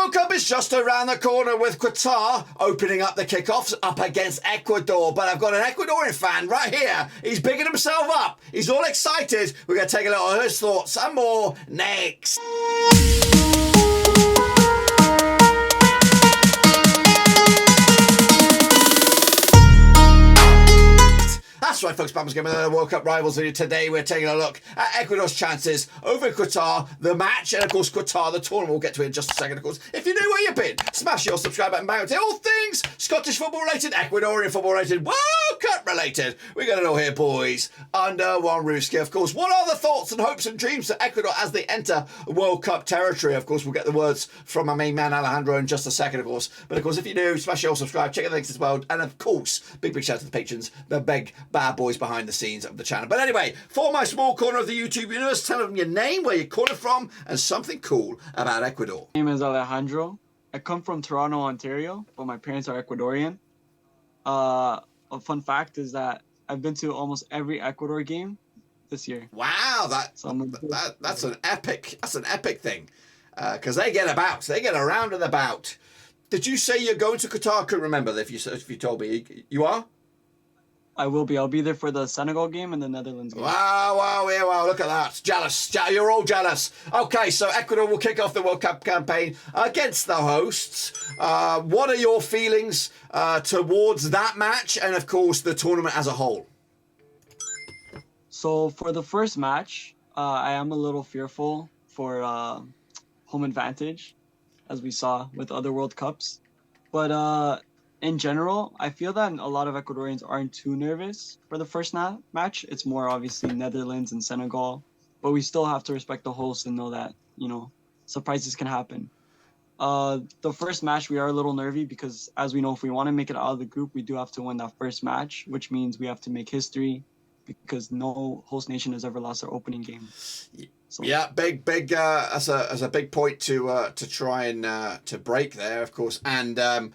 World Cup is just around the corner with Qatar opening up the kickoffs up against Ecuador. But I've got an Ecuadorian fan right here. He's bigging himself up. He's all excited. We're going to take a look at his thoughts and more next. That's right, folks. Bama's Game of the World Cup rivals video. Today we're taking a look at Ecuador's chances over Qatar, the match, and of course Qatar, the tournament. We'll get to it in just a second, of course. If you're new where you've been, smash your subscribe button. Bang, all things Scottish football related, Ecuadorian football related, World Cup related. We got it all here, boys, under one roof. Of course, what are the thoughts and hopes and dreams for Ecuador as they enter World Cup territory? Of course, we'll get the words from my main man Alejandro in just a second, of course. But of course, if you're new, smash your subscribe, check out the links as well, and of course, big shout out to the patrons, the big bad boys behind the scenes of the channel. But anyway, for my small corner of the YouTube universe, tell them your name, where you're calling from, and something cool about Ecuador. My name is Alejandro. I come from Toronto, Ontario, but my parents are Ecuadorian. A fun fact is that I've been to almost every Ecuador game this year. Wow, that's an epic thing, because they get about, they get around and about. Did you say you're going to Qatar? I couldn't remember if you told me. You are? I will be. I'll be there for the Senegal game and the Netherlands game. Wow, look at that. Jealous. You're all jealous. Okay, so Ecuador will kick off the World Cup campaign against the hosts. What are your feelings towards that match and, of course, the tournament as a whole? So for the first match, I am a little fearful for home advantage, as we saw with other World Cups. But in general, I feel that a lot of Ecuadorians aren't too nervous for the first match. It's more obviously Netherlands and Senegal, but we still have to respect the host and know that, you know, surprises can happen. The first match, we are a little nervy because, as we know, if we want to make it out of the group, we do have to win that first match, which means we have to make history because no host nation has ever lost their opening game. So. Yeah, big as a big point to try and to break there, of course, and.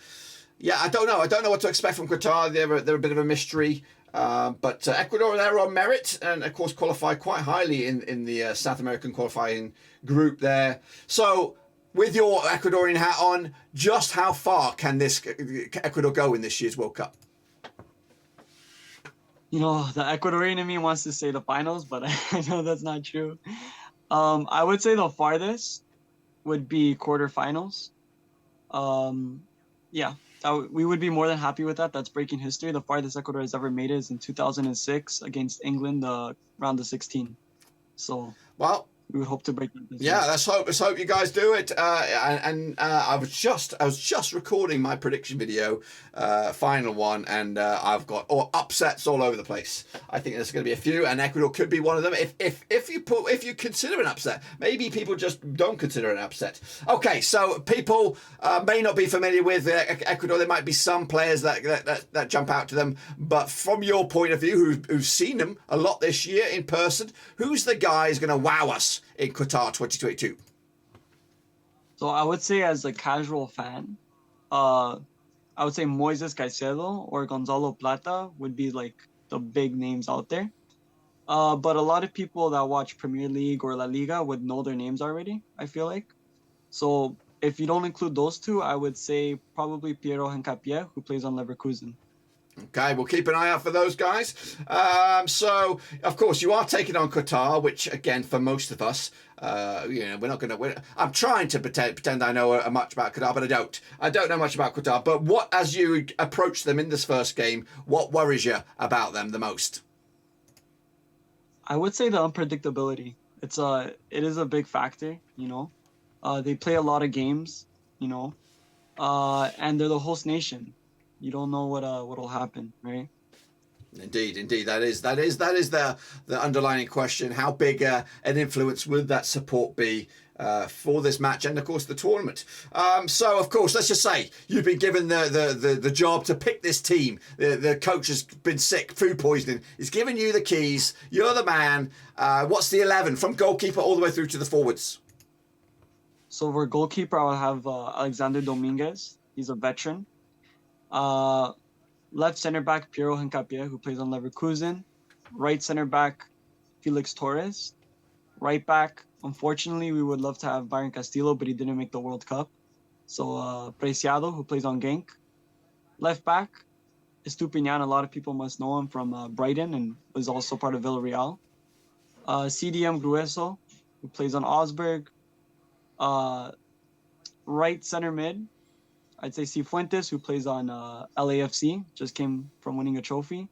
Yeah, I don't know what to expect from Qatar. They're a bit of a mystery. But Ecuador, they're on merit and, of course, qualify quite highly in the South American qualifying group there. So, with your Ecuadorian hat on, just how far can this Ecuador go in this year's World Cup? You know, the Ecuadorian in me wants to say the finals, but I know that's not true. I would say the farthest would be quarterfinals. Yeah. We would be more than happy with that. That's breaking history. The farthest Ecuador has ever made is in 2006 against England, round of 16. So, well, we would hope to break it. Yeah, let's hope you guys do it. I was just recording my prediction video, final one, and I've got upsets all over the place. I think there's going to be a few, and Ecuador could be one of them. If you consider an upset, maybe people just don't consider an upset. Okay, so people may not be familiar with Ecuador. There might be some players that jump out to them, but from your point of view, who've seen them a lot this year in person, who's the guy who's going to wow us in Qatar 2022? So I would say, as a casual fan, I would say Moises Caicedo or Gonzalo Plata would be like the big names out there. But a lot of people that watch Premier League or La Liga would know their names already, I feel like. So if you don't include those two, I would say probably Piero Hincapié, who plays on Leverkusen. Okay, we'll keep an eye out for those guys. So, of course, you are taking on Qatar, which, again, for most of us, we're not going to. I'm trying to pretend I know much about Qatar, but I don't. I don't know much about Qatar. But as you approach them in this first game, what worries you about them the most? I would say the unpredictability. It is a big factor, you know. They play a lot of games, you know, and they're the host nation. You don't know what'll happen, right? Indeed, that is the underlying question. How big an influence would that support be for this match and, of course, the tournament? So, of course, let's just say you've been given the job to pick this team. The coach has been sick, food poisoning. He's given you the keys. You're the man. What's the 11 from goalkeeper all the way through to the forwards? So for goalkeeper, I will have Alexander Dominguez. He's a veteran. Left center back, Piero Hincapié, who plays on Leverkusen. Right center back, Felix Torres. Right back, unfortunately, we would love to have Byron Castillo, but he didn't make the World Cup. So Preciado, who plays on Genk. Left back, Estupinian. A lot of people must know him from Brighton and was also part of Villarreal. CDM Grueso, who plays on Augsburg. Right center mid, I'd say Cifuentes, who plays on LAFC, just came from winning a trophy.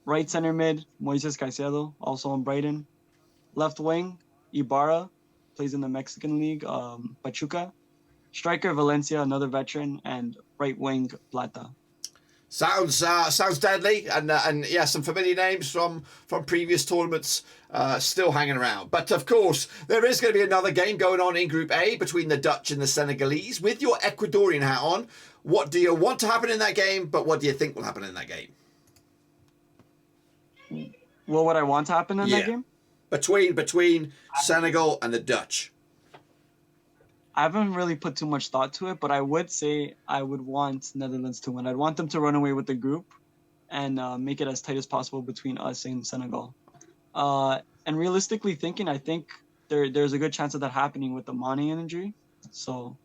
Right center mid, Moises Caicedo, also on Brighton. Left wing, Ibarra, plays in the Mexican League, Pachuca. Striker, Valencia, another veteran. And right wing, Plata. Sounds deadly, and yeah, some familiar names from previous tournaments still hanging around. But of course, there is going to be another game going on in Group A between the Dutch and the Senegalese. With your Ecuadorian hat on, what do you want to happen in that game? But what do you think will happen in that game? What would I want to happen in that game? Between Senegal and the Dutch. I haven't really put too much thought to it, but I would say I would want Netherlands to win. I'd want them to run away with the group and make it as tight as possible between us and Senegal. And realistically thinking, I think there's a good chance of that happening with the Mane injury. So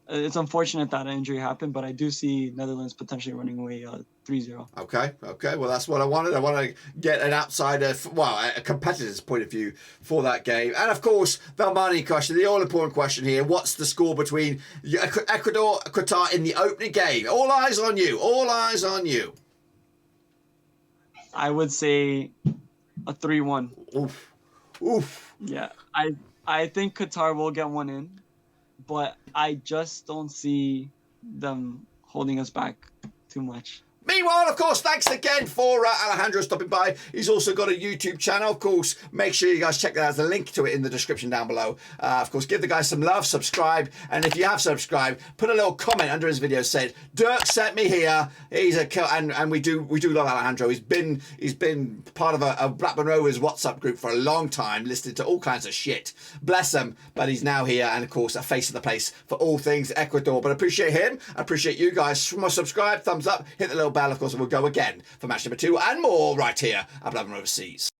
it's unfortunate that injury happened, but I do see Netherlands potentially running away 3-0. Okay. Well, that's what I wanted. I want to get an outsider, a competitor's point of view for that game. And of course, the money question, the all-important question here. What's the score between Ecuador, Qatar in the opening game? All eyes on you. All eyes on you. I would say a 3-1. Oof. Yeah, I think Qatar will get one in, but I just don't see them holding us back too much. Meanwhile, of course, thanks again for Alejandro stopping by. He's also got a YouTube channel. Of course, make sure you guys check that out. There's a link to it in the description down below. Of course, give the guy some love, subscribe. And if you have subscribed, put a little comment under his video said, Dirk sent me here. He's a and we do love Alejandro. He's been part of a Blackburn Rovers WhatsApp group for a long time, listening to all kinds of shit. Bless him. But he's now here and, of course, a face of the place for all things Ecuador. But I appreciate him. I appreciate you guys. Subscribe, thumbs up, hit the little bell, of course, and we'll go again for match number 2 and more right here at Blackburn Overseas.